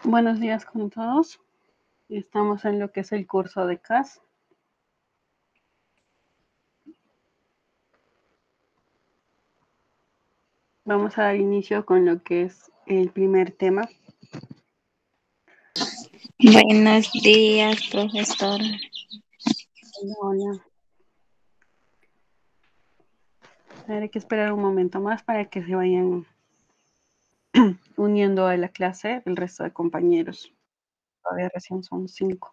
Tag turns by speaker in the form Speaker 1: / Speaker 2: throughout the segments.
Speaker 1: Buenos días con todos. Estamos en lo que es el curso de CAS. Vamos a dar inicio con lo que es el primer tema.
Speaker 2: Buenos días, profesor.
Speaker 1: Hola. Hay que esperar un momento más para que se vayan uniendo a la clase el resto de compañeros. Todavía recién son 5.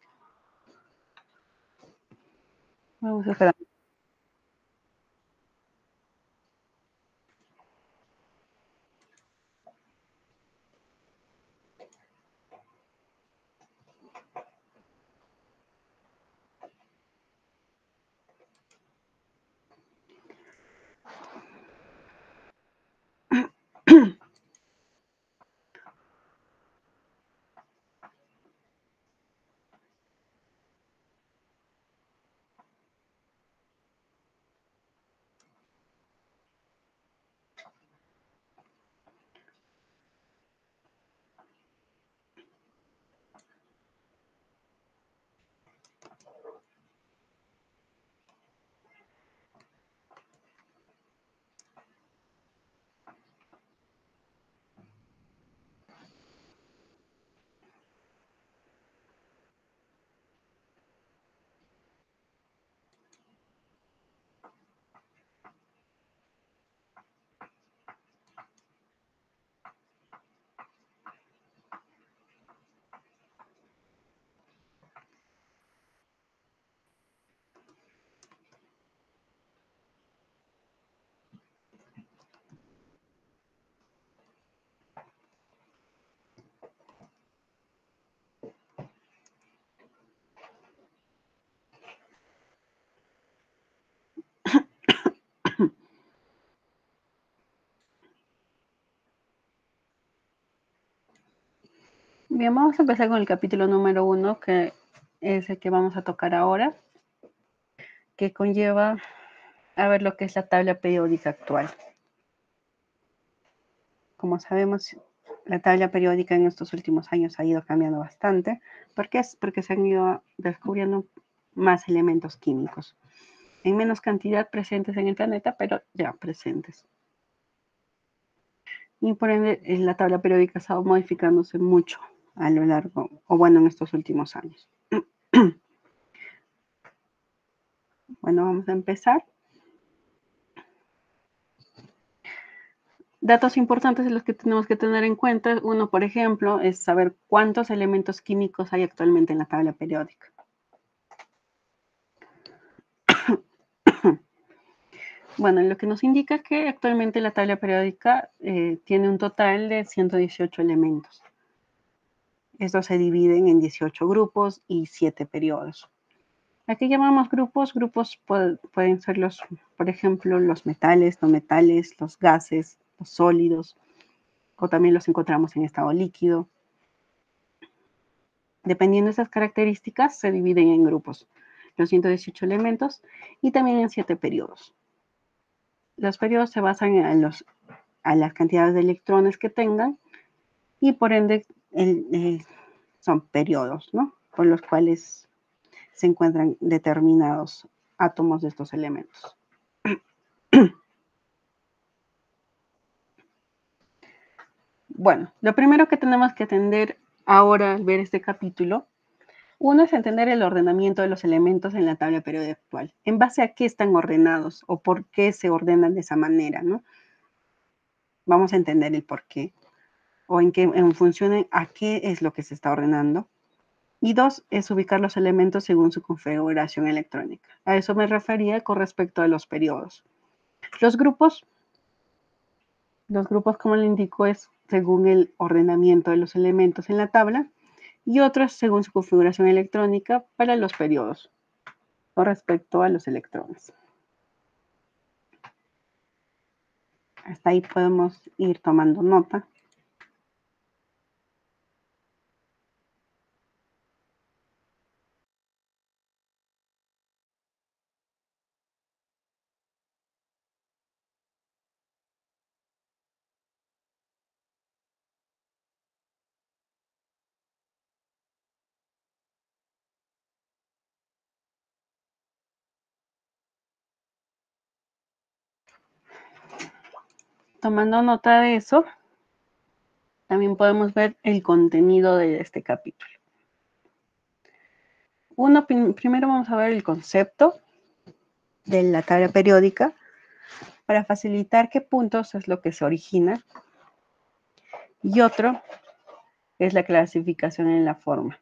Speaker 1: Vamos a esperar. Bien, vamos a empezar con el capítulo número 1, que es el que vamos a tocar ahora, que conlleva a ver lo que es la tabla periódica actual. Como sabemos, la tabla periódica en estos últimos años ha ido cambiando bastante. ¿Por qué? Porque se han ido descubriendo más elementos químicos, en menos cantidad presentes en el planeta, pero ya presentes. Y por ende, la tabla periódica ha estado modificándose mucho a lo largo, o bueno, en estos últimos años. Bueno, vamos a empezar. Datos importantes de los que tenemos que tener en cuenta. Uno, por ejemplo, es saber cuántos elementos químicos hay actualmente en la tabla periódica. Bueno, lo que nos indica que actualmente la tabla periódica tiene un total de 118 elementos. Estos se dividen en 18 grupos y 7 periodos. ¿A qué llamamos grupos? Grupos pueden ser los, por ejemplo, los metales, no metales, los gases, los sólidos, o también los encontramos en estado líquido. Dependiendo de esas características, se dividen en grupos, los 118 elementos y también en 7 periodos. Los periodos se basan en a las cantidades de electrones que tengan y por ende son periodos, ¿no? Por los cuales se encuentran determinados átomos de estos elementos. Bueno, lo primero que tenemos que atender ahora al ver este capítulo, uno es entender el ordenamiento de los elementos en la tabla periódica actual. ¿En base a qué están ordenados o por qué se ordenan de esa manera, ¿no? Vamos a entender el por qué o en función a qué es lo que se está ordenando. Y dos, es ubicar los elementos según su configuración electrónica. A eso me refería con respecto a los periodos. Los grupos, como le indico, es según el ordenamiento de los elementos en la tabla y otros según su configuración electrónica para los periodos con respecto a los electrones. Hasta ahí podemos ir tomando nota. Tomando nota de eso, también podemos ver el contenido de este capítulo. Primero vamos a ver el concepto de la tabla periódica para facilitar qué puntos es lo que se origina. Y otro es la clasificación en la forma.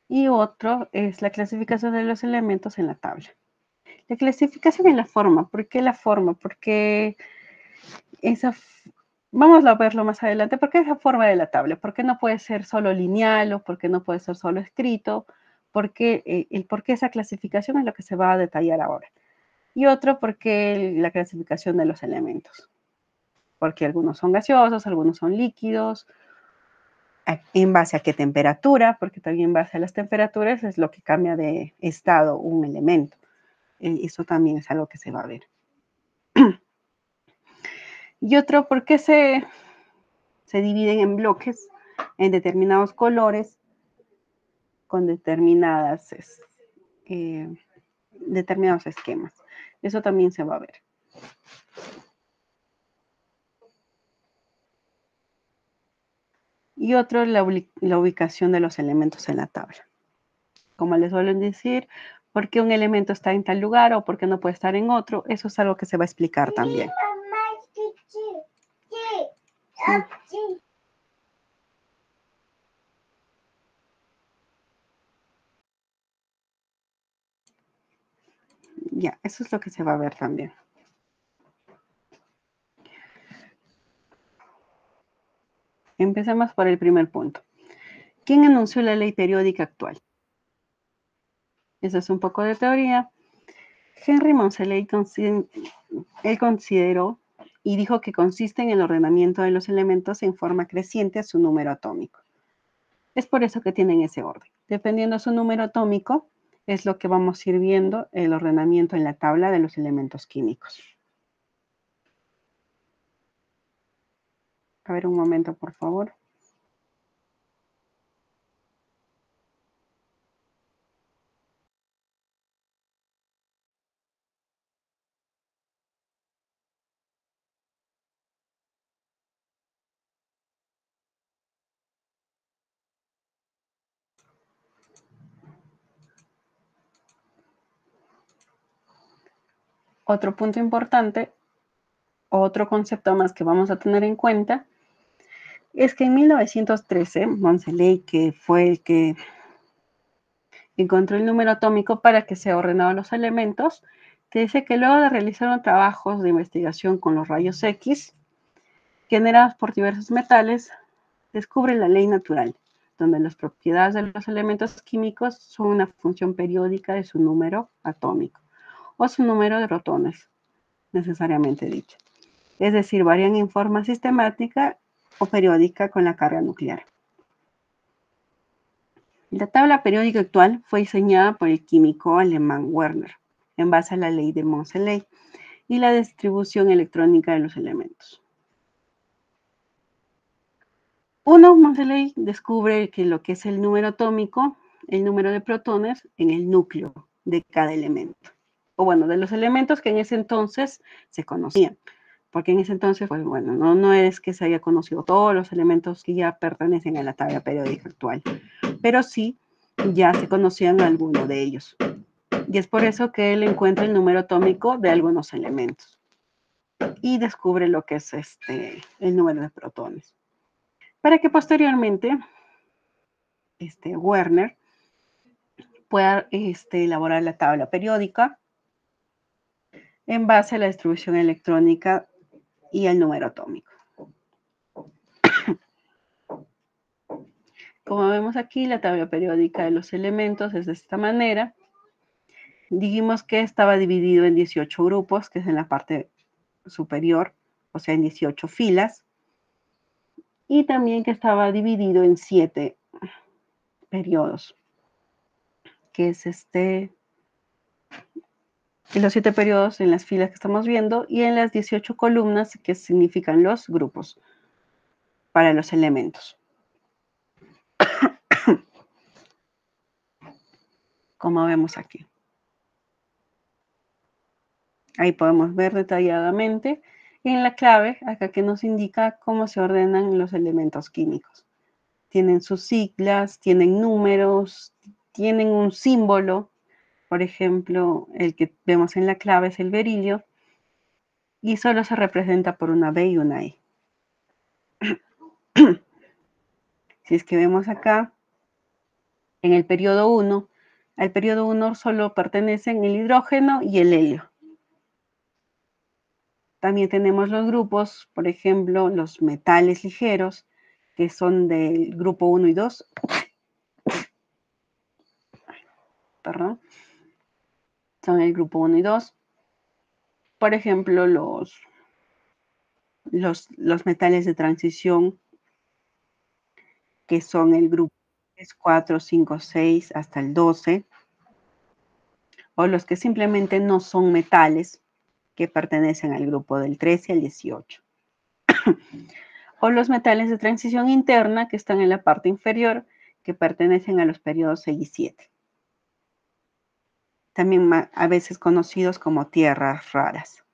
Speaker 1: Y otro es la clasificación de los elementos en la tabla. La clasificación en la forma. ¿Por qué la forma? Porque vamos a verlo más adelante. ¿Por qué esa forma de la tabla? ¿Por qué no puede ser solo lineal o por qué no puede ser solo escrito? Porque el por qué esa clasificación es lo que se va a detallar ahora. Y otro, porque la clasificación de los elementos. Porque algunos son gaseosos, algunos son líquidos. En base a qué temperatura, porque también en base a las temperaturas es lo que cambia de estado un elemento. Eso también es algo que se va a ver. Y otro, ¿por qué se dividen en bloques en determinados colores con determinados esquemas? Eso también se va a ver. Y otro, la ubicación de los elementos en la tabla. Como les suelen decir, por qué un elemento está en tal lugar o por qué no puede estar en otro, eso es algo que se va a explicar también. Ya, eso es lo que se va a ver también. Empecemos por el primer punto. ¿Quién anunció la ley periódica actual? Eso es un poco de teoría. Henry Moseley consideró y dijo que consiste en el ordenamiento de los elementos en forma creciente a su número atómico. Es por eso que tienen ese orden. Dependiendo de su número atómico, es lo que vamos a ir viendo el ordenamiento en la tabla de los elementos químicos. A ver, un momento, por favor. Otro punto importante, otro concepto más que vamos a tener en cuenta, es que en 1913, Moseley, que fue el que encontró el número atómico para que se ordenaran los elementos, te dice que luego de realizar trabajos de investigación con los rayos X, generados por diversos metales, descubre la ley natural, donde las propiedades de los elementos químicos son una función periódica de su número atómico, o su número de protones, necesariamente dicho. Es decir, varían en forma sistemática o periódica con la carga nuclear. La tabla periódica actual fue diseñada por el químico alemán Werner, en base a la ley de Moseley y la distribución electrónica de los elementos. Moseley descubre que lo que es el número atómico, el número de protones en el núcleo de cada elemento. O bueno, de los elementos que en ese entonces se conocían. Porque en ese entonces, pues bueno, no es que se haya conocido todos los elementos que ya pertenecen a la tabla periódica actual, pero sí ya se conocían algunos de ellos. Y es por eso que él encuentra el número atómico de algunos elementos y descubre lo que es el número de protones. Para que posteriormente Werner pueda elaborar la tabla periódica en base a la distribución electrónica y el número atómico. Como vemos aquí, la tabla periódica de los elementos es de esta manera. Dijimos que estaba dividido en 18 grupos, que es en la parte superior, o sea, en 18 filas. Y también que estaba dividido en 7 periodos, que es en los 7 periodos en las filas que estamos viendo y en las 18 columnas que significan los grupos para los elementos. Como vemos aquí. Ahí podemos ver detalladamente en la clave, acá que nos indica cómo se ordenan los elementos químicos. Tienen sus siglas, tienen números, tienen un símbolo. Por ejemplo, el que vemos en la clave es el berilio y solo se representa por una B y una E. Si es que vemos acá, en el periodo 1, al periodo 1 solo pertenecen el hidrógeno y el helio. También tenemos los grupos, por ejemplo, los metales ligeros, que son del grupo 1 y 2. Perdón. Son el grupo 1 y 2. Por ejemplo, los metales de transición, que son el grupo 3, 4, 5, 6 hasta el 12. O los que simplemente no son metales, que pertenecen al grupo del 13 al 18. O los metales de transición interna, que están en la parte inferior, que pertenecen a los periodos 6 y 7. También a veces conocidos como tierras raras.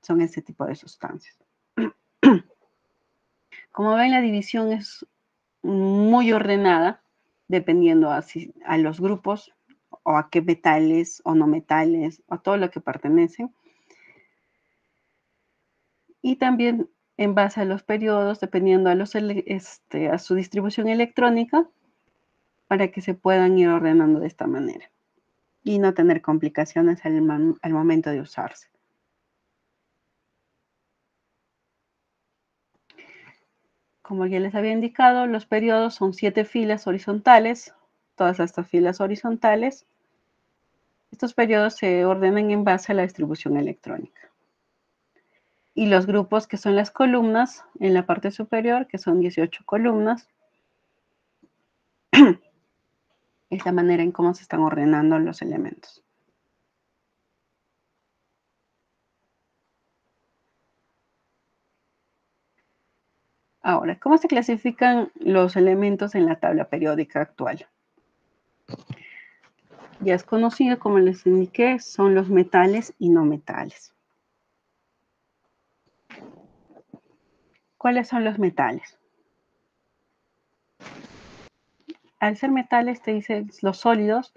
Speaker 1: Son este tipo de sustancias. Como ven, la división es muy ordenada, dependiendo a los grupos o a qué metales o no metales o todo lo que pertenecen. Y también en base a los periodos, dependiendo a su distribución electrónica, para que se puedan ir ordenando de esta manera y no tener complicaciones al momento de usarse. Como ya les había indicado, los periodos son 7 filas horizontales. Todas estas filas horizontales, estos periodos se ordenan en base a la distribución electrónica. Y los grupos, que son las columnas en la parte superior, que son 18 columnas, es la manera en cómo se están ordenando los elementos. Ahora, ¿cómo se clasifican los elementos en la tabla periódica actual? Ya es conocido, como les indiqué, son los metales y no metales. ¿Cuáles son los metales? Al ser metales, te dice los sólidos,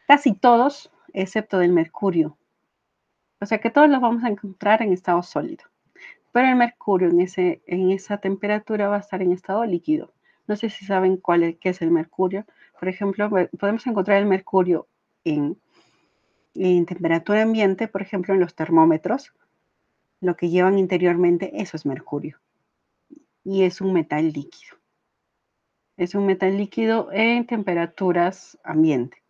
Speaker 1: casi todos, excepto del mercurio. O sea que todos los vamos a encontrar en estado sólido. Pero el mercurio en esa temperatura va a estar en estado líquido. No sé si saben qué es el mercurio. Por ejemplo, podemos encontrar el mercurio en temperatura ambiente, por ejemplo, en los termómetros. Lo que llevan interiormente, eso es mercurio. Y es un metal líquido. Es un metal líquido en temperaturas ambiente.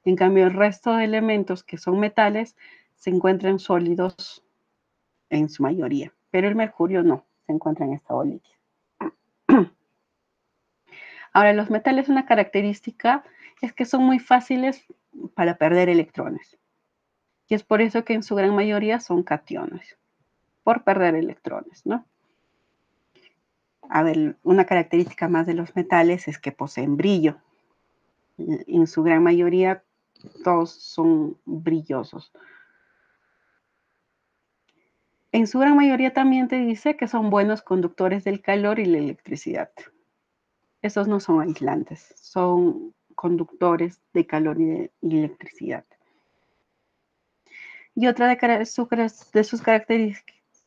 Speaker 1: En cambio, el resto de elementos que son metales se encuentran sólidos en su mayoría, pero el mercurio no, se encuentra en estado líquido. Ahora, los metales, una característica es que son muy fáciles para perder electrones. Y es por eso que en su gran mayoría son cationes, por perder electrones, ¿no? A ver, una característica más de los metales es que poseen brillo. En su gran mayoría, todos son brillosos. En su gran mayoría también te dice que son buenos conductores del calor y la electricidad. Esos no son aislantes, son conductores de calor y de electricidad. Y otra de sus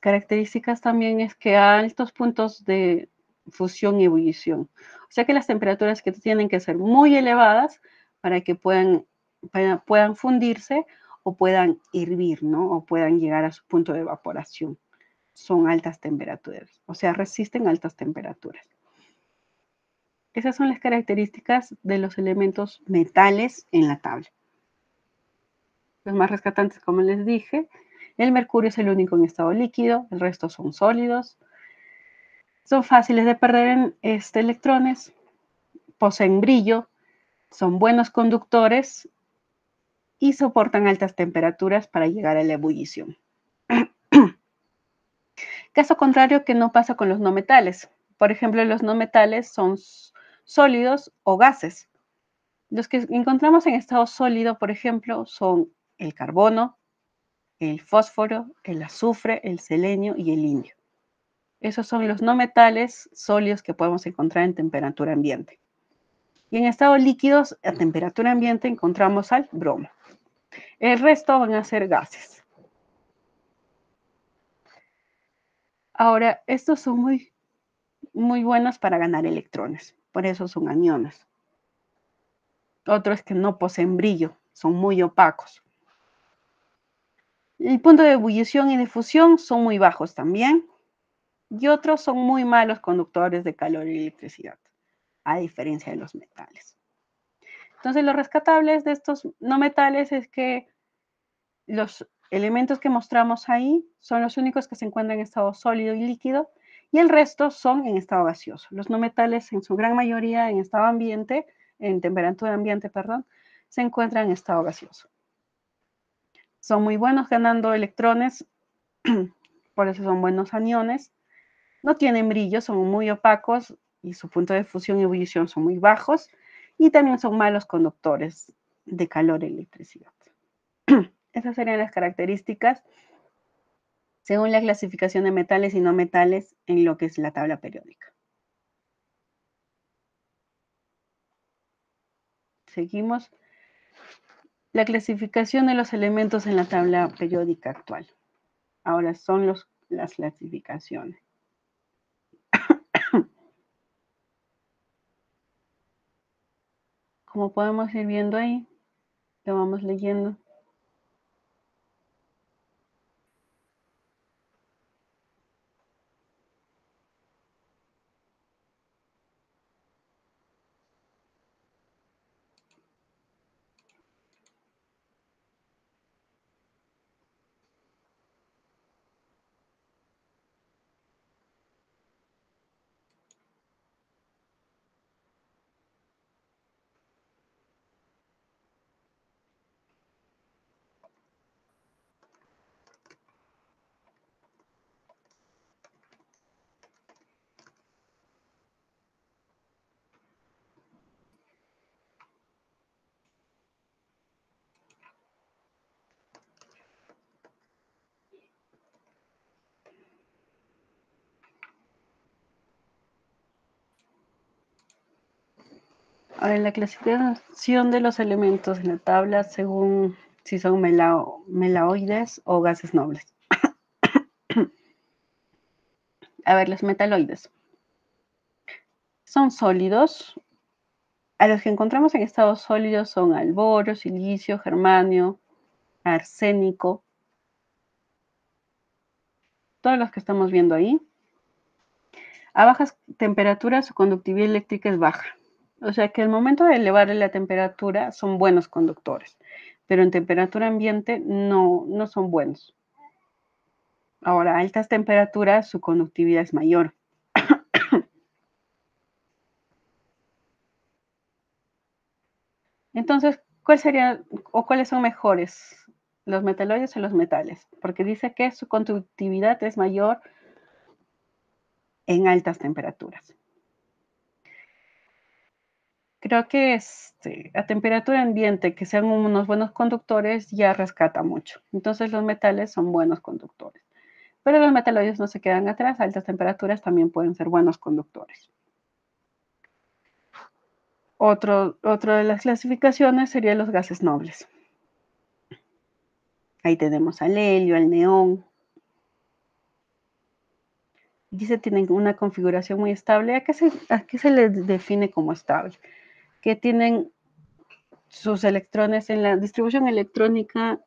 Speaker 1: características también es que a altos puntos de fusión y ebullición. O sea que las temperaturas que tienen que ser muy elevadas para que puedan fundirse o puedan hervir, ¿no? O puedan llegar a su punto de evaporación. Son altas temperaturas, o sea, resisten altas temperaturas. Esas son las características de los elementos metales en la tabla. Los más rescatantes, como les dije, el mercurio es el único en estado líquido, el resto son sólidos. Son fáciles de perder en electrones, poseen brillo, son buenos conductores y soportan altas temperaturas para llegar a la ebullición. Caso contrario que no pasa con los no metales. Por ejemplo, los no metales son sólidos o gases. Los que encontramos en estado sólido, por ejemplo, son el carbono, el fósforo, el azufre, el selenio y el indio. Esos son los no metales sólidos que podemos encontrar en temperatura ambiente. Y en estados líquidos, a temperatura ambiente, encontramos al bromo. El resto van a ser gases. Ahora, estos son muy buenos para ganar electrones, por eso son aniones. Otro es que no poseen brillo, son muy opacos. El punto de ebullición y de fusión son muy bajos también. Y otros son muy malos conductores de calor y electricidad, a diferencia de los metales. Entonces, lo rescatables de estos no metales es que los elementos que mostramos ahí son los únicos que se encuentran en estado sólido y líquido, y el resto son en estado gaseoso. Los no metales, en su gran mayoría, en estado ambiente, en temperatura ambiente, perdón, se encuentran en estado gaseoso. Son muy buenos ganando electrones, por eso son buenos aniones. No tienen brillo, son muy opacos y su punto de fusión y ebullición son muy bajos, y también son malos conductores de calor y electricidad. Esas serían las características según la clasificación de metales y no metales en lo que es la tabla periódica. Seguimos. La clasificación de los elementos en la tabla periódica actual. Ahora son las clasificaciones. Como podemos ir viendo ahí, lo vamos leyendo. Ahora, la clasificación de los elementos en la tabla según si son melaoides o gases nobles. A ver, los metaloides son sólidos. A los que encontramos en estado sólido son al borio, silicio, germanio, arsénico, todos los que estamos viendo ahí. A bajas temperaturas su conductividad eléctrica es baja. O sea que al momento de elevarle la temperatura son buenos conductores, pero en temperatura ambiente no son buenos. Ahora, a altas temperaturas su conductividad es mayor. Entonces, ¿cuáles son mejores? ¿Los metaloides o los metales? Porque dice que su conductividad es mayor en altas temperaturas. Creo que a temperatura ambiente que sean unos buenos conductores ya rescata mucho. Entonces los metales son buenos conductores. Pero los metaloides no se quedan atrás, a altas temperaturas también pueden ser buenos conductores. Otro de las clasificaciones serían los gases nobles. Ahí tenemos al helio, al neón. Dice tienen una configuración muy estable. ¿A qué se les define como estable? Que tienen sus electrones en la distribución electrónica,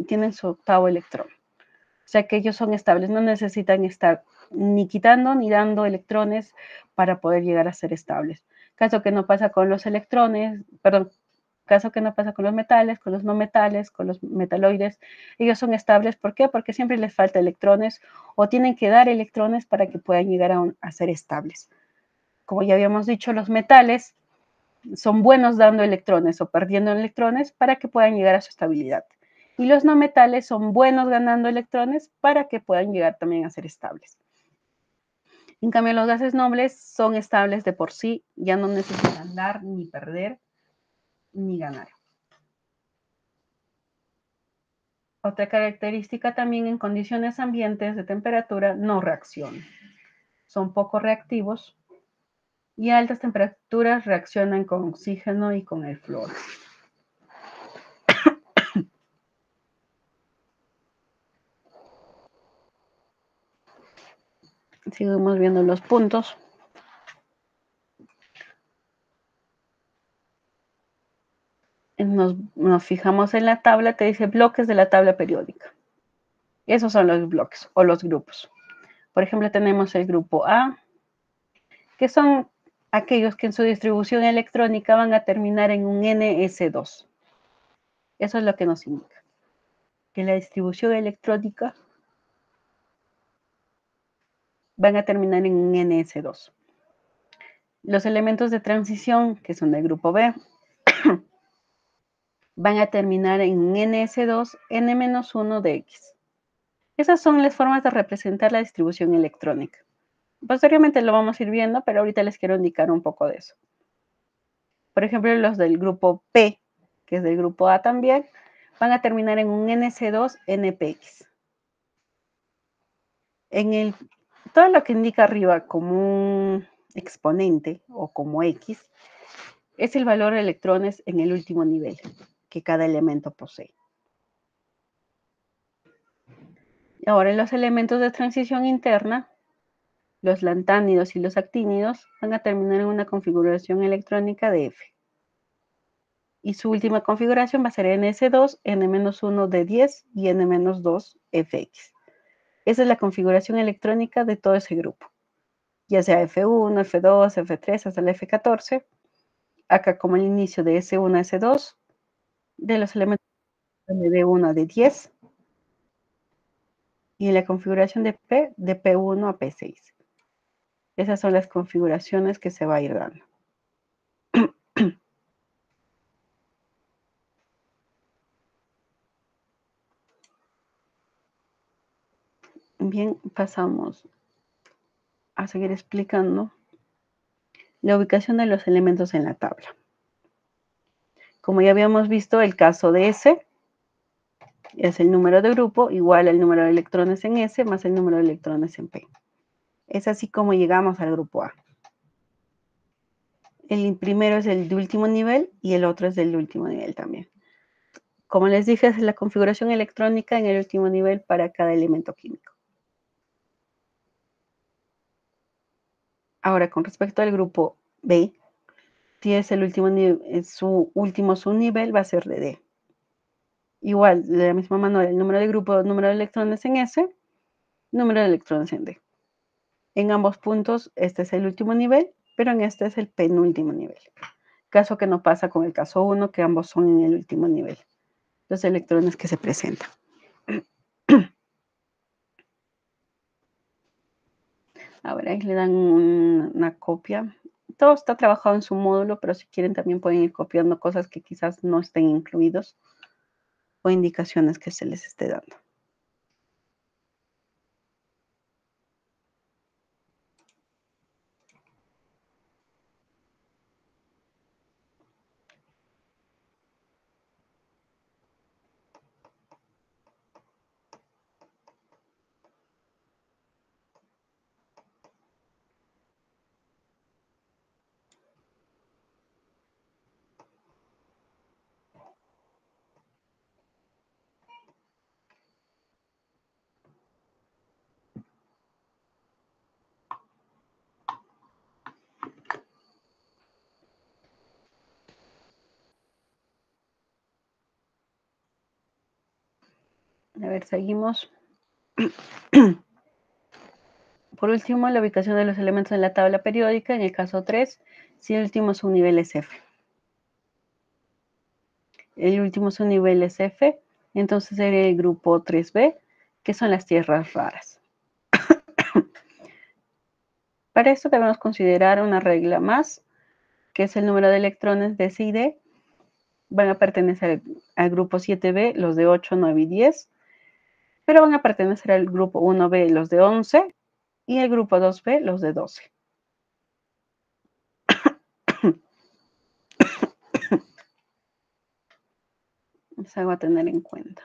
Speaker 1: tienen su octavo electrón. O sea que ellos son estables, no necesitan estar ni quitando ni dando electrones para poder llegar a ser estables. Caso que no pasa con los caso que no pasa con los metales, con los no metales, con los metaloides. Ellos son estables, ¿por qué? Porque siempre les falta electrones o tienen que dar electrones para que puedan llegar a ser estables. Como ya habíamos dicho, los metales son buenos dando electrones o perdiendo electrones para que puedan llegar a su estabilidad. Y los no metales son buenos ganando electrones para que puedan llegar también a ser estables. En cambio, los gases nobles son estables de por sí, ya no necesitan dar, ni perder, ni ganar. Otra característica también, en condiciones ambientes de temperatura no reaccionan. Son poco reactivos y a altas temperaturas reaccionan con oxígeno y con el flúor. Seguimos viendo los puntos. Nos fijamos en la tabla, te dice bloques de la tabla periódica. Esos son los bloques o los grupos. Por ejemplo, tenemos el grupo A, que son aquellos que en su distribución electrónica van a terminar en un NS2. Eso es lo que nos indica, que la distribución electrónica van a terminar en un NS2. Los elementos de transición, que son del grupo B, van a terminar en un NS2, N-1 de X. Esas son las formas de representar la distribución electrónica. Posteriormente lo vamos a ir viendo, pero ahorita les quiero indicar un poco de eso. Por ejemplo, los del grupo P, que es del grupo A también, van a terminar en un NC2 NPX. Todo lo que indica arriba como un exponente o como X es el valor de electrones en el último nivel que cada elemento posee. Ahora, en los elementos de transición interna, los lantánidos y los actínidos van a terminar en una configuración electrónica de F. Y su última configuración va a ser NS2, N-1 de 10 y N-2 FX. Esa es la configuración electrónica de todo ese grupo, ya sea F1, F2, F3 hasta la F14. Acá como el inicio de S1 a S2, de los elementos de D1 a D10, y en la configuración de P, de P1 a P6. Esas son las configuraciones que se va a ir dando. Bien, pasamos a seguir explicando la ubicación de los elementos en la tabla. Como ya habíamos visto, el caso de S es el número de grupo igual al número de electrones en S más el número de electrones en P. Es así como llegamos al grupo A. El primero es el de último nivel y el otro es del último nivel también. Como les dije, es la configuración electrónica en el último nivel para cada elemento químico. Ahora, con respecto al grupo B, si es el último nivel, su último subnivel va a ser de D. Igual, de la misma manera, el número de grupo, número de electrones en S, número de electrones en D. En ambos puntos, este es el último nivel, pero en este es el penúltimo nivel. Caso que no pasa con el caso 1, que ambos son en el último nivel. Los electrones que se presentan. Ahora ahí le dan una copia. Todo está trabajado en su módulo, pero si quieren también pueden ir copiando cosas que quizás no estén incluidos o indicaciones que se les esté dando. A ver, seguimos. Por último, la ubicación de los elementos en la tabla periódica, en el caso 3, si el último subnivel es F. El último subnivel es F, entonces sería el grupo 3B, que son las tierras raras. Para esto debemos considerar una regla más, que es el número de electrones de S y D. Van a pertenecer al grupo 7B, los de 8, 9 y 10, pero van a pertenecer al grupo 1B, los de 11, y el grupo 2B, los de 12. Es algo a tener en cuenta.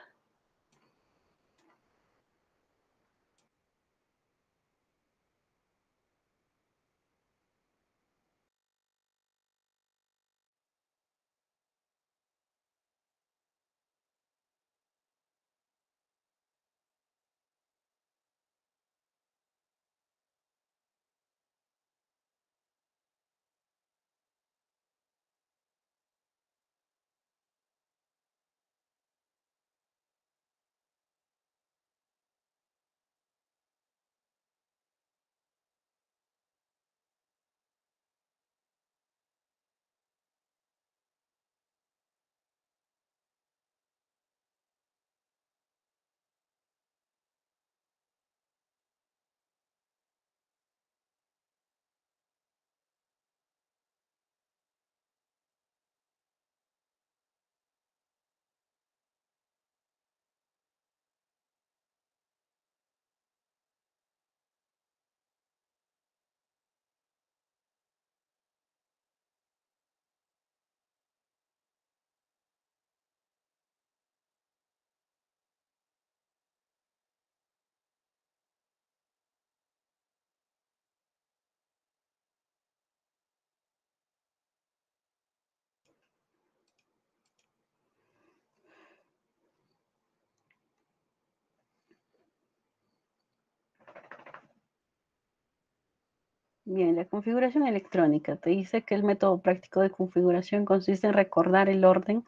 Speaker 1: Bien, la configuración electrónica te dice que el método práctico de configuración consiste en recordar el orden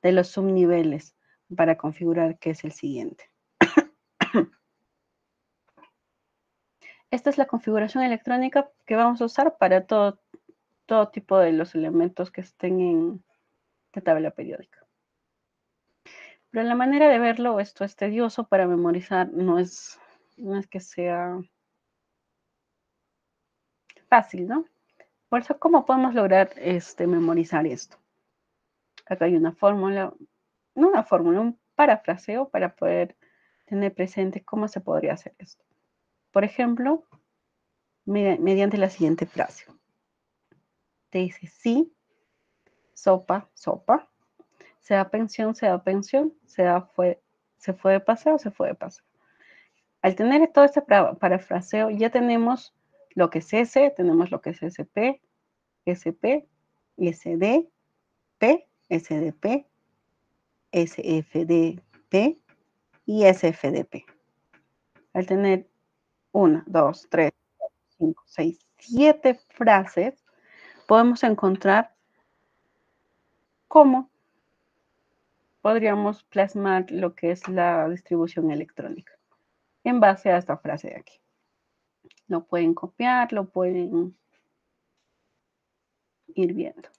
Speaker 1: de los subniveles para configurar que es el siguiente. Esta es la configuración electrónica que vamos a usar para todo tipo de los elementos que estén en la tabla periódica. Pero la manera de verlo, esto es tedioso para memorizar, no es que sea fácil, ¿no? Por eso, ¿cómo podemos lograr memorizar esto? Acá hay una fórmula, no una fórmula, un parafraseo para poder tener presente cómo se podría hacer esto. Por ejemplo, mediante la siguiente frase. Te dice sí, sopa, sopa, se da pensión, se fue de paseo, se fue de paseo. Al tener todo este parafraseo, ya tenemos lo que es S, tenemos lo que es SP, SP, SD, P, SDP, SFDP y SFDP. Al tener 1, 2, 3, 5, 6, 7 frases, podemos encontrar cómo podríamos plasmar lo que es la distribución electrónica en base a esta frase de aquí. Lo pueden copiar, lo pueden ir viendo.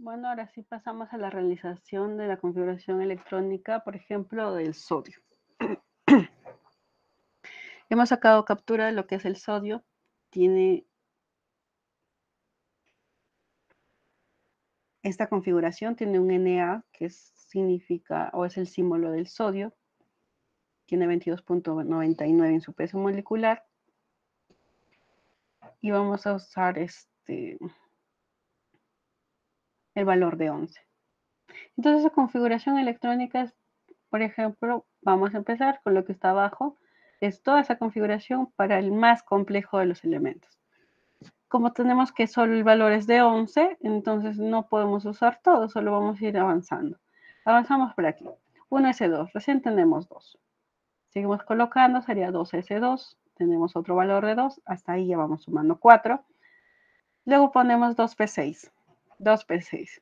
Speaker 1: Bueno, ahora sí pasamos a la realización de la configuración electrónica, por ejemplo, del sodio. Hemos sacado captura de lo que es el sodio. Tiene esta configuración, tiene un Na, que significa o es el símbolo del sodio. Tiene 22.99 en su peso molecular. Y vamos a usar el valor de 11. Entonces, la configuración electrónica es, por ejemplo, vamos a empezar con lo que está abajo. Es toda esa configuración para el más complejo de los elementos. como tenemos que solo el valor es de 11, entonces no podemos usar todo, solo vamos a ir avanzando. Avanzamos por aquí. 1S2, recién tenemos 2. Seguimos colocando, sería 2S2. Tenemos otro valor de 2, hasta ahí ya vamos sumando 4. Luego ponemos 2P6. 2P6.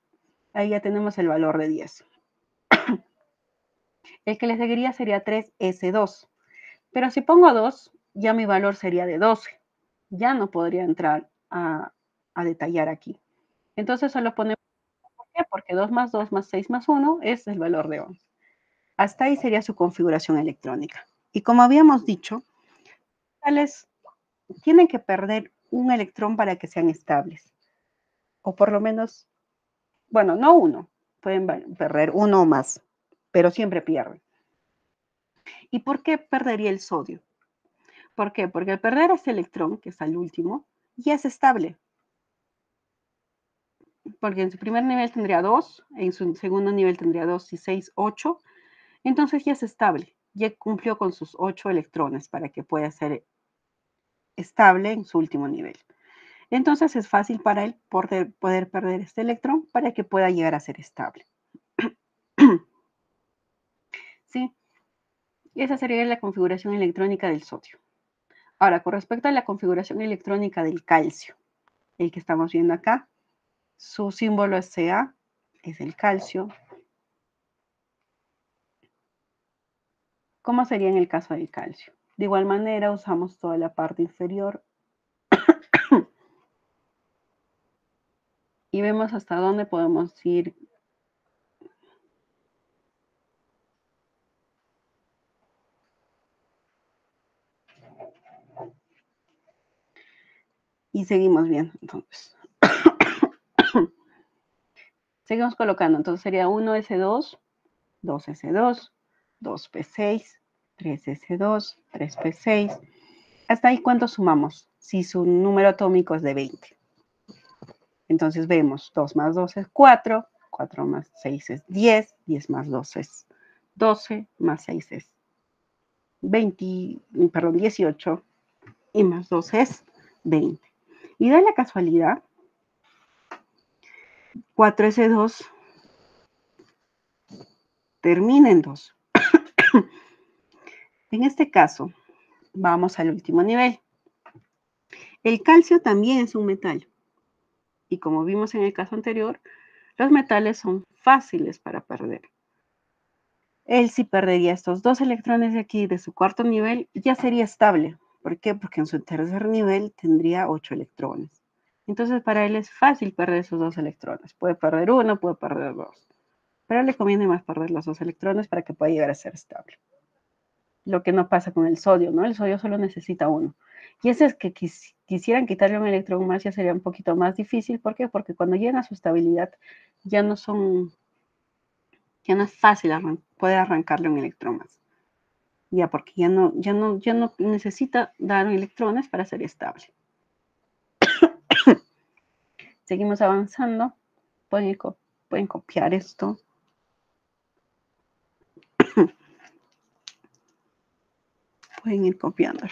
Speaker 1: Ahí ya tenemos el valor de 10. El que le seguiría sería 3S2. Pero si pongo 2, ya mi valor sería de 12. Ya no podría entrar a detallar aquí. Entonces solo ponemos, ¿por qué? Porque 2 más 2 más 6 más 1 es el valor de 11. Hasta ahí sería su configuración electrónica. Y como habíamos dicho, tales tienen que perder un electrón para que sean estables. O por lo menos, bueno, no uno, pueden perder uno o más, pero siempre pierden. ¿Y por qué perdería el sodio? ¿Por qué? Porque al perder este electrón, que es el último, ya es estable. Porque en su primer nivel tendría 2, en su segundo nivel tendría 2 y 6, 8. Entonces ya es estable, ya cumplió con sus 8 electrones para que pueda ser estable en su último nivel. Entonces es fácil para él poder perder este electrón para que pueda llegar a ser estable. ¿Sí? Esa sería la configuración electrónica del sodio. Ahora, con respecto a la configuración electrónica del calcio, el que estamos viendo acá, su símbolo es Ca, es el calcio. ¿Cómo sería en el caso del calcio? De igual manera, usamos toda la parte inferior y vemos hasta dónde podemos ir. Y seguimos viendo, entonces. Seguimos colocando, entonces sería 1S2, 2S2, 2P6, 3S2, 3P6. ¿Hasta ahí cuánto sumamos? Si su número atómico es de 20. Entonces vemos 2 más 2 es 4, 4 más 6 es 10, 10 más 2 es 12, más 6 es 18 y más 2 es 20. Y da la casualidad, 4S2 termina en 2. En este caso, vamos al último nivel. El calcio también es un metal. Y como vimos en el caso anterior, los metales son fáciles para perder. Él sí perdería estos 2 electrones de aquí de su cuarto nivel, ya sería estable. ¿Por qué? Porque en su tercer nivel tendría 8 electrones. Entonces para él es fácil perder esos 2 electrones. Puede perder uno, puede perder 2. Pero le conviene más perder los 2 electrones para que pueda llegar a ser estable. Lo que no pasa con el sodio, ¿no? El sodio solo necesita uno. Y ese es que quisieran quitarle un electrón más, ya sería un poquito más difícil. ¿Por qué? Porque cuando llegan a su estabilidad, ya no es fácil poder arrancarle un electrón más. Ya, porque ya no necesita dar electrones para ser estable. Seguimos avanzando. Pueden copiar esto. Pueden ir copiándolo.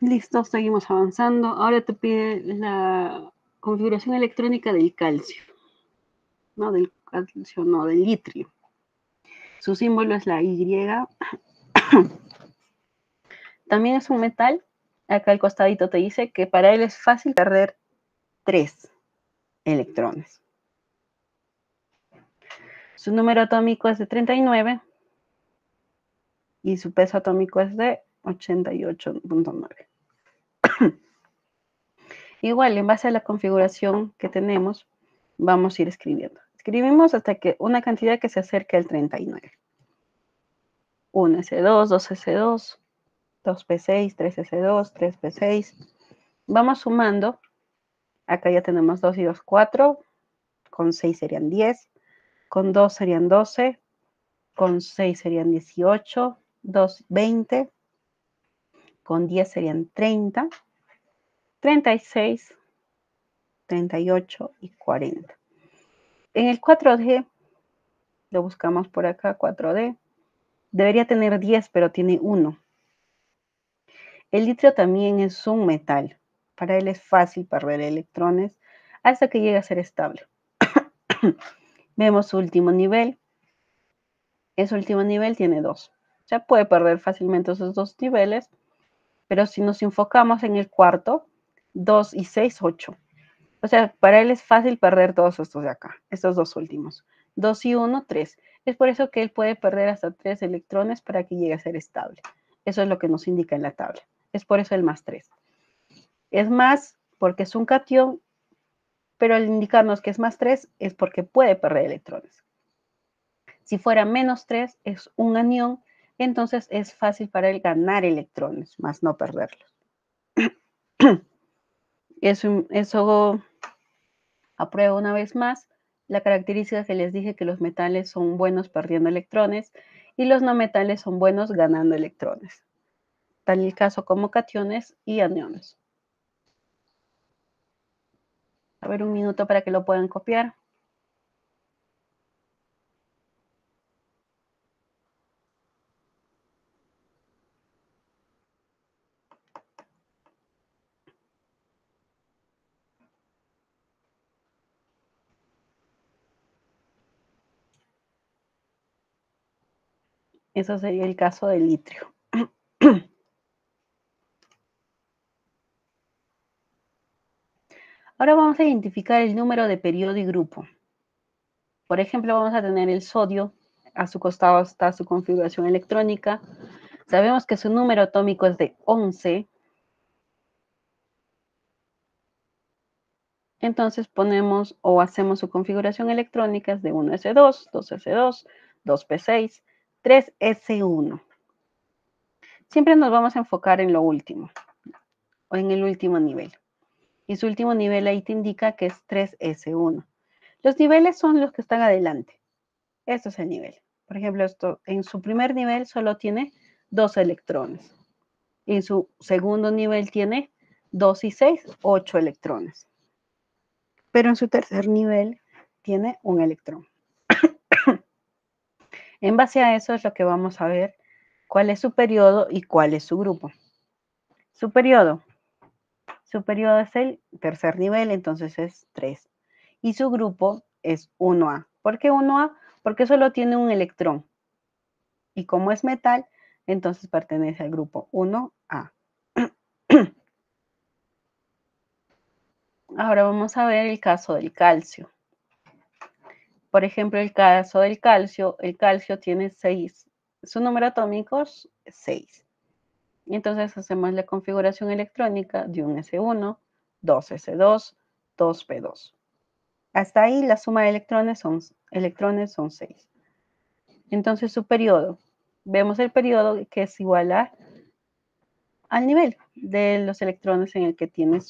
Speaker 1: Listo, seguimos avanzando. Ahora te pide la configuración electrónica del calcio. No, del calcio, no, del litrio. Su símbolo es la Y. También es un metal. Acá al costadito te dice que para él es fácil perder 3 electrones. Su número atómico es de 39 y su peso atómico es de 88.9. Igual, en base a la configuración que tenemos, vamos a ir escribiendo. Escribimos hasta que una cantidad que se acerque al 39. 1S2, 2S2, 2P6, 3S2, 3P6. Vamos sumando. Acá ya tenemos 2 y 2, 4. Con 6 serían 10. Con 2 serían 12. Con 6 serían 18. 2, 20. Con 10 serían 30. 36, 38 y 40. En el 4D, lo buscamos por acá, 4D, debería tener 10, pero tiene 1. El litio también es un metal. Para él es fácil perder electrones hasta que llegue a ser estable. Vemos su último nivel. Ese último nivel tiene 2. Se puede perder fácilmente esos 2 niveles, pero si nos enfocamos en el cuarto, 2 y 6, 8. O sea, para él es fácil perder todos estos de acá, estos 2 últimos. 2 y 1, 3. Es por eso que él puede perder hasta 3 electrones para que llegue a ser estable. Eso es lo que nos indica en la tabla. Es por eso el más 3. Es más porque es un catión, pero al indicarnos que es más 3 es porque puede perder electrones. Si fuera menos 3 es un anión, entonces es fácil para él ganar electrones, más no perderlos. Eso apruebo una vez más la característica que les dije que los metales son buenos perdiendo electrones y los no metales son buenos ganando electrones. Tal el caso como cationes y aniones. A ver, un minuto para que lo puedan copiar. Eso sería el caso del litio. Ahora vamos a identificar el número de periodo y grupo. Por ejemplo, vamos a tener el sodio. A su costado está su configuración electrónica. Sabemos que su número atómico es de 11. Entonces ponemos o hacemos su configuración electrónica de 1S2, 2S2, 2P6, 3S1. Siempre nos vamos a enfocar en lo último, o en el último nivel. Y su último nivel ahí te indica que es 3S1. Los niveles son los que están adelante. Esto es el nivel. Por ejemplo, esto en su primer nivel solo tiene 2 electrones. En su segundo nivel tiene 2 y 6, 8 electrones. Pero en su tercer nivel tiene un electrón. En base a eso es lo que vamos a ver cuál es su periodo y cuál es su grupo. Su periodo es el tercer nivel, entonces es 3. Y su grupo es 1A. ¿Por qué 1A? Porque solo tiene un electrón. Y como es metal, entonces pertenece al grupo 1A. Ahora vamos a ver el caso del calcio. Por ejemplo, el caso del calcio, el calcio tiene 6. Su número atómico es 6. Y entonces hacemos la configuración electrónica de un S1, 2S2, 2P2. Hasta ahí la suma de electrones son 6. Entonces su periodo, vemos el periodo que es igual al nivel de los electrones en el que tiene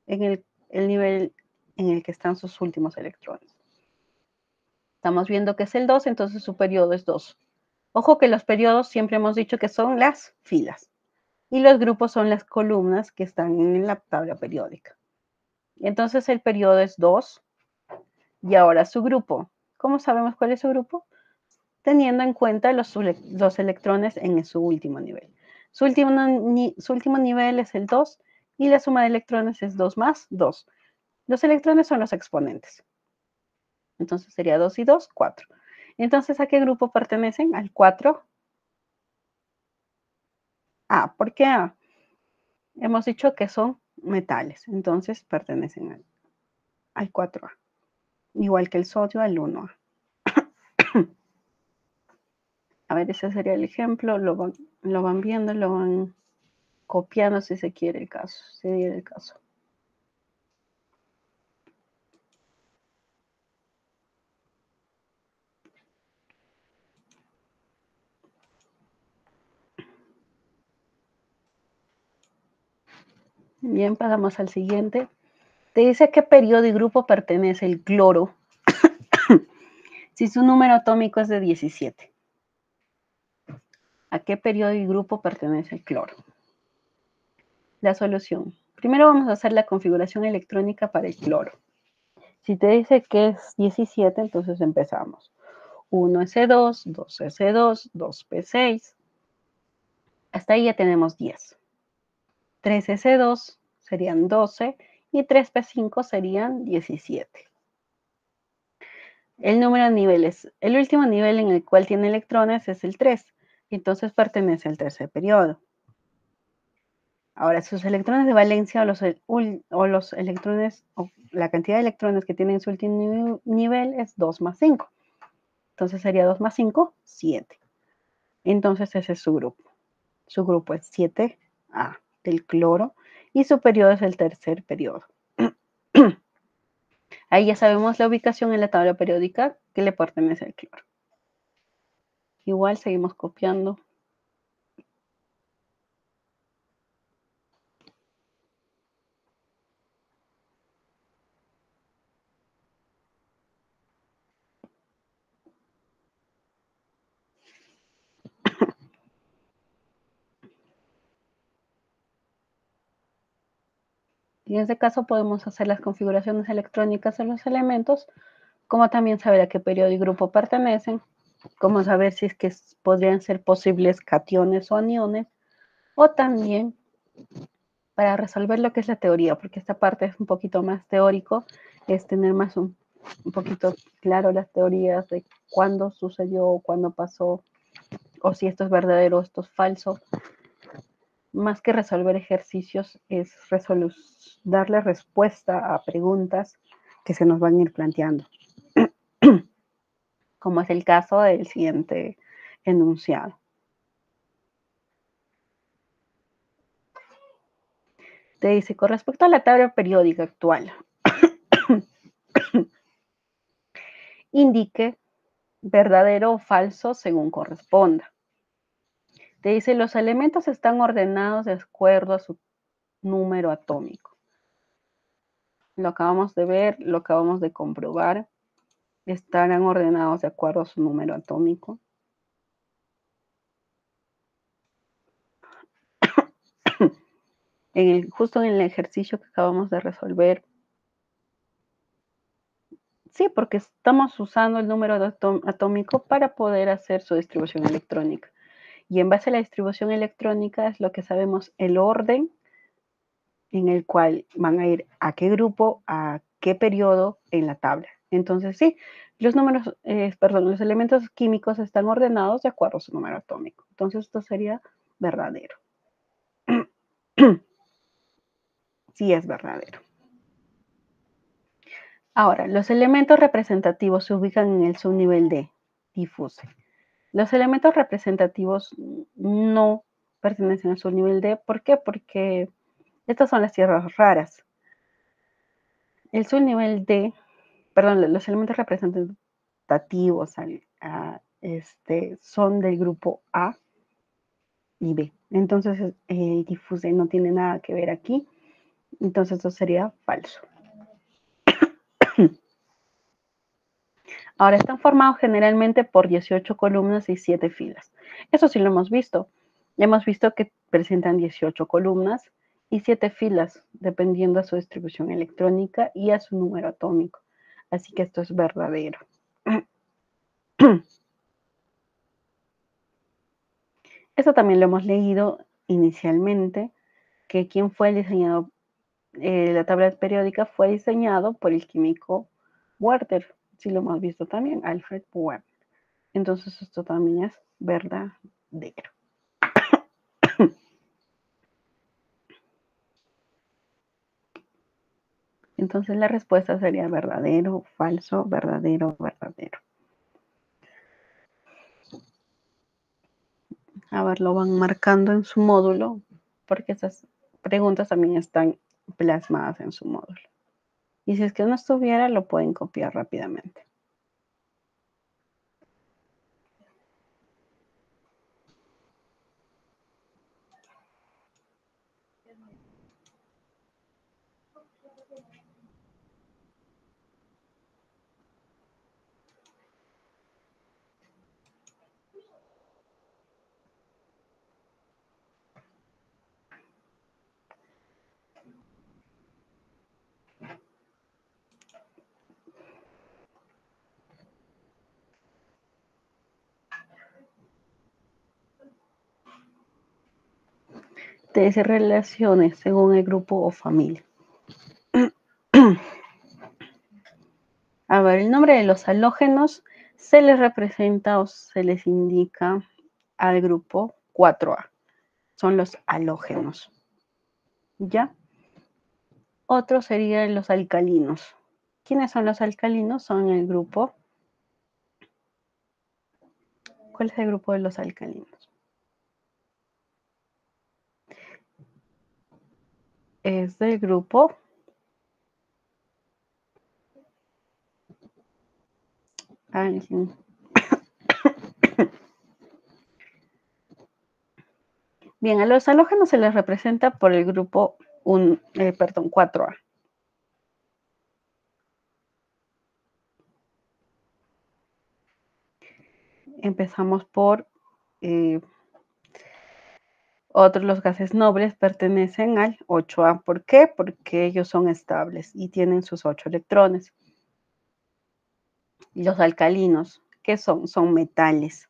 Speaker 1: el nivel en el que están sus últimos electrones. Estamos viendo que es el 2, entonces su periodo es 2. Ojo que los periodos siempre hemos dicho que son las filas y los grupos son las columnas que están en la tabla periódica. Entonces el periodo es 2 y ahora su grupo. ¿Cómo sabemos cuál es su grupo? Teniendo en cuenta los electrones en su último nivel. Su último nivel es el 2 y la suma de electrones es 2 más 2. Los electrones son los exponentes. Entonces sería 2 y 2, 4. Entonces, ¿a qué grupo pertenecen? Al 4A. ¿Por qué A? Hemos dicho que son metales, entonces pertenecen al 4A. Igual que el sodio al 1A. A ver, ese sería el ejemplo. Lo van viendo, lo van copiando si se quiere el caso. Sería el caso. Bien, pasamos al siguiente. Te dice a qué periodo y grupo pertenece el cloro si su número atómico es de 17. ¿A qué periodo y grupo pertenece el cloro? La solución. Primero vamos a hacer la configuración electrónica para el cloro. Si te dice que es 17, entonces empezamos. 1s2, 2s2, 2p6. Hasta ahí ya tenemos 10. 3s2 serían 12 y 3p5 serían 17. El número de niveles. El último nivel en el cual tiene electrones es el 3. Entonces pertenece al tercer periodo. Ahora, sus electrones de valencia o los electrones, o la cantidad de electrones que tienen su último nivel es 2 más 5. Entonces sería 2 más 5, 7. Entonces ese es su grupo. Su grupo es 7A del cloro y su periodo es el tercer periodo. Ahí ya sabemos la ubicación en la tabla periódica que le pertenece al cloro. Igual seguimos copiando. Y en este caso podemos hacer las configuraciones electrónicas de los elementos, como también saber a qué periodo y grupo pertenecen, como saber si es que podrían ser posibles cationes o aniones, o también para resolver lo que es la teoría, porque esta parte es un poquito más teórico, es tener más un poquito claro las teorías de cuándo sucedió, cuándo pasó, o si esto es verdadero, esto es falso. Más que resolver ejercicios, es darle respuesta a preguntas que se nos van a ir planteando, como es el caso del siguiente enunciado. Te dice, con respecto a la tabla periódica actual, indique verdadero o falso según corresponda. Te dice, los elementos están ordenados de acuerdo a su número atómico. Lo acabamos de ver, lo acabamos de comprobar. Estarán ordenados de acuerdo a su número atómico. Justo en el ejercicio que acabamos de resolver. Sí, porque estamos usando el número atómico para poder hacer su distribución electrónica. Y en base a la distribución electrónica es lo que sabemos el orden en el cual van a ir a qué grupo, a qué periodo en la tabla. Entonces, sí, los elementos químicos están ordenados de acuerdo a su número atómico. Entonces, esto sería verdadero. Sí es verdadero. Ahora, los elementos representativos se ubican en el subnivel D, difuse. Los elementos representativos no pertenecen al subnivel D. ¿Por qué? Porque estas son las tierras raras. El subnivel D, perdón, los elementos representativos son del grupo A y B. Entonces, el difuse no tiene nada que ver aquí. Entonces, esto sería falso. Ahora, están formados generalmente por 18 columnas y 7 filas. Eso sí lo hemos visto. Hemos visto que presentan 18 columnas y 7 filas, dependiendo de su distribución electrónica y a su número atómico. Así que esto es verdadero. Esto también lo hemos leído inicialmente que quien fue el diseñador, la tabla periódica fue diseñado por el químico Werther, si lo hemos visto también, Alfred Werther. Entonces esto también es verdadero. Entonces la respuesta sería verdadero, falso, verdadero, verdadero. A ver, lo van marcando en su módulo, porque esas preguntas también están plasmadas en su módulo. Y si es que no estuviera, lo pueden copiar rápidamente. Te dice relaciones según el grupo o familia. A ver, el nombre de los halógenos se les representa o se les indica al grupo 4A. Son los halógenos. ¿Ya? Otros serían los alcalinos. ¿Quiénes son los alcalinos? Son el grupo. ¿Cuál es el grupo de los alcalinos? Es del grupo Bien, a los halógenos se les representa por el grupo 4A. Empezamos por otros, los gases nobles pertenecen al 8A. ¿Por qué? Porque ellos son estables y tienen sus 8 electrones. Los alcalinos, ¿qué son? Son metales.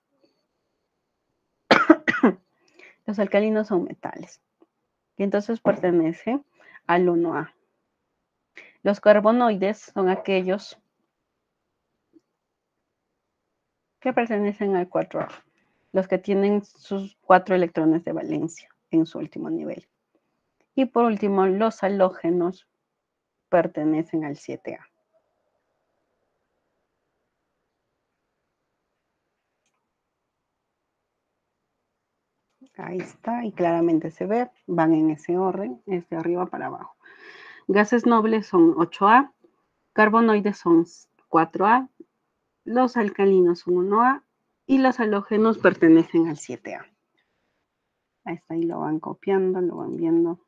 Speaker 1: Los alcalinos son metales. Y entonces pertenece al 1A. Los carbonoides son aquellos que pertenecen al 4A. Los que tienen sus 4 electrones de valencia en su último nivel. Y por último, los halógenos pertenecen al 7A. Ahí está, y claramente se ve, van en ese orden, es de arriba para abajo. Gases nobles son 8A, carbonoides son 4A, los alcalinos son 1A y los halógenos pertenecen al 7A. Ahí está, ahí lo van copiando, lo van viendo.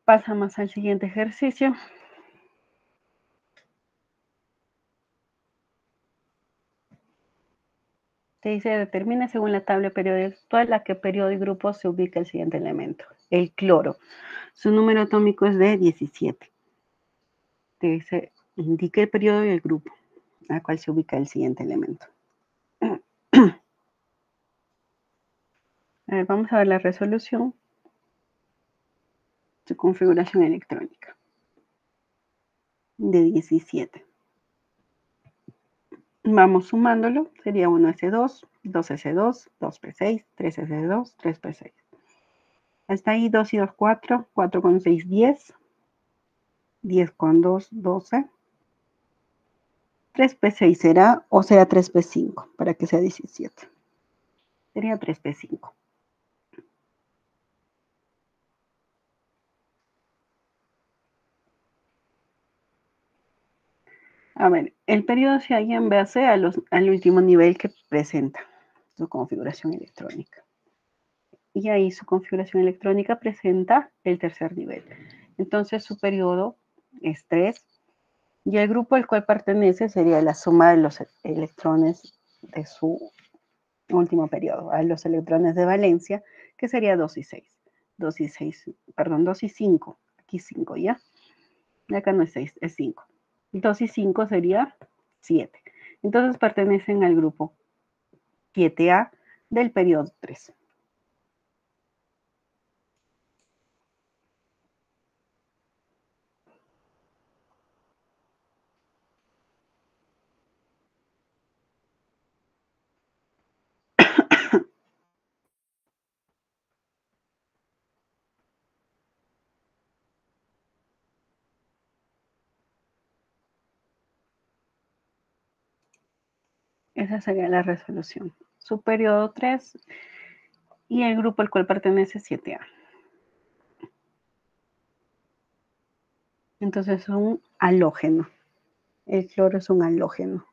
Speaker 1: Pasamos al siguiente ejercicio. Te dice, determina según la tabla periódica actual a qué periodo y grupo se ubica el siguiente elemento. El cloro. Su número atómico es de 17. Te dice, indique el periodo y el grupo al cual se ubica el siguiente elemento. A ver, vamos a ver la resolución. Su configuración electrónica. De 17. Vamos sumándolo. Sería 1s2, 2s2, 2p6, 3s2, 3p6. Hasta ahí 2 y 2, 4. 4 con 6, 10. 10 con 2, 12. 3p6 será, o será 3p5, para que sea 17. Sería 3p5. A ver, el periodo se halla en base al último nivel que presenta su configuración electrónica. Y ahí su configuración electrónica presenta el tercer nivel. Entonces su periodo es 3 Y el grupo al cual pertenece sería la suma de los electrones de su último periodo, a los electrones de valencia, que sería 2 y 6. 2 y 6, perdón, 2 y 5. Aquí 5, ¿ya? Acá no es 6, es 5. 2 y 5 sería 7. Entonces pertenecen al grupo 7A del periodo 3. Esa sería la resolución. Su periodo 3 y el grupo al cual pertenece 7A. Entonces es un halógeno. El cloro es un halógeno.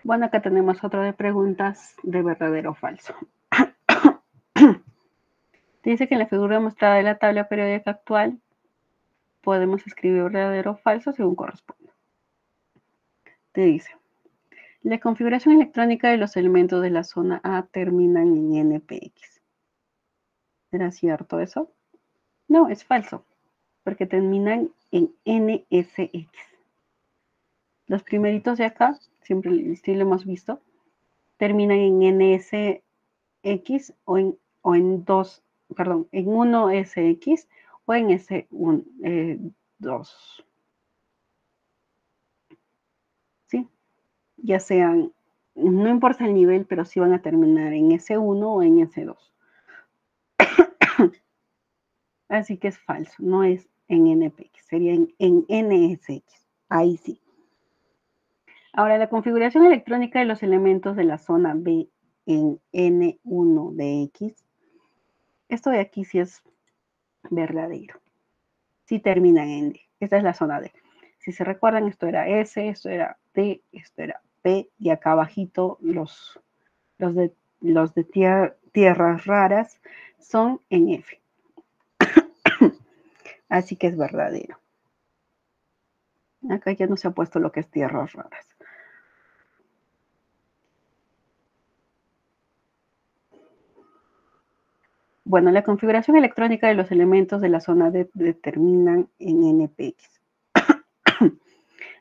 Speaker 1: Bueno, acá tenemos otra de preguntas de verdadero o falso. Dice que en la figura mostrada de la tabla periódica actual podemos escribir verdadero o falso según corresponda. Te dice, la configuración electrónica de los elementos de la zona A terminan en NPX. ¿Será cierto eso? No, es falso, porque terminan en NSX. Los primeritos de acá, siempre sí lo hemos visto, terminan en NSX o en 2, perdón, en 1SX o en S2. ¿Sí? Ya sean, no importa el nivel, pero sí van a terminar en S1 o en S2. Así que es falso, no es en NPX, sería en NSX. Ahí sí. Ahora, la configuración electrónica de los elementos de la zona B en N1 de X, esto de aquí sí es verdadero. Sí termina en D. Esta es la zona D. Si se recuerdan, esto era S, esto era D, esto era P, y acá abajito los de tierras raras son en F. Así que es verdadero. Acá ya no se ha puesto lo que es tierras raras. Bueno, la configuración electrónica de los elementos de la zona D determinan en NPX.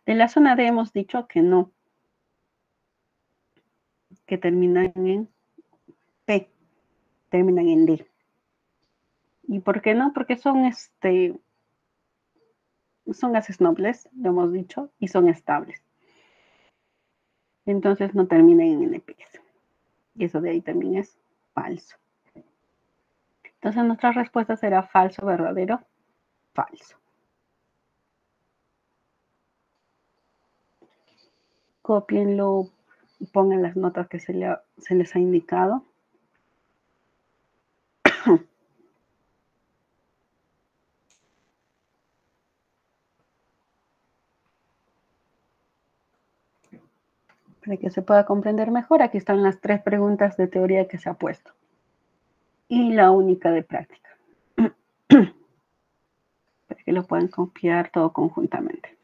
Speaker 1: De la zona D hemos dicho que no, que terminan en P, terminan en D. ¿Y por qué no? Porque son gases nobles, lo hemos dicho, y son estables. Entonces no terminan en NPX. Y eso de ahí también es falso. Entonces nuestra respuesta será falso, verdadero, falso. Cópienlo, pongan las notas que se les ha indicado. Para que se pueda comprender mejor, aquí están las 3 preguntas de teoría que se ha puesto. Y la única de práctica. Para que lo puedan copiar todo conjuntamente.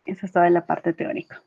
Speaker 1: Esa es toda la parte teórica.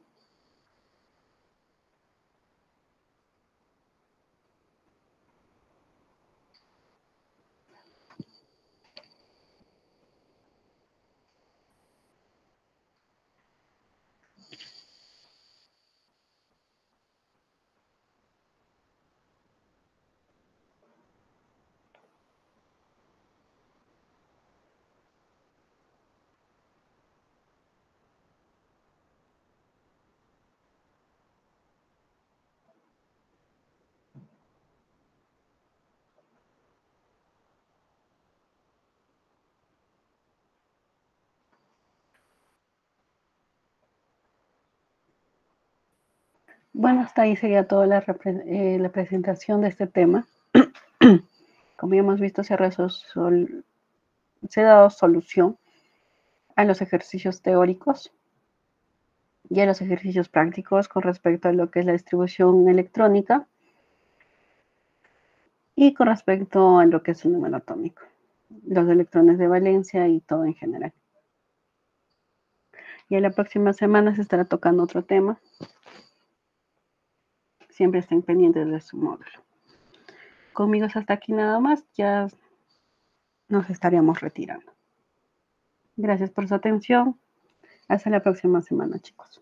Speaker 1: Bueno, hasta ahí sería toda la presentación de este tema. Como ya hemos visto, se ha dado solución a los ejercicios teóricos y a los ejercicios prácticos con respecto a lo que es la distribución electrónica y con respecto a lo que es el número atómico, los electrones de valencia y todo en general. Y la próxima semana se estará tocando otro tema. Siempre estén pendientes de su módulo. Conmigo es hasta aquí nada más, ya nos estaríamos retirando. Gracias por su atención. Hasta la próxima semana, chicos.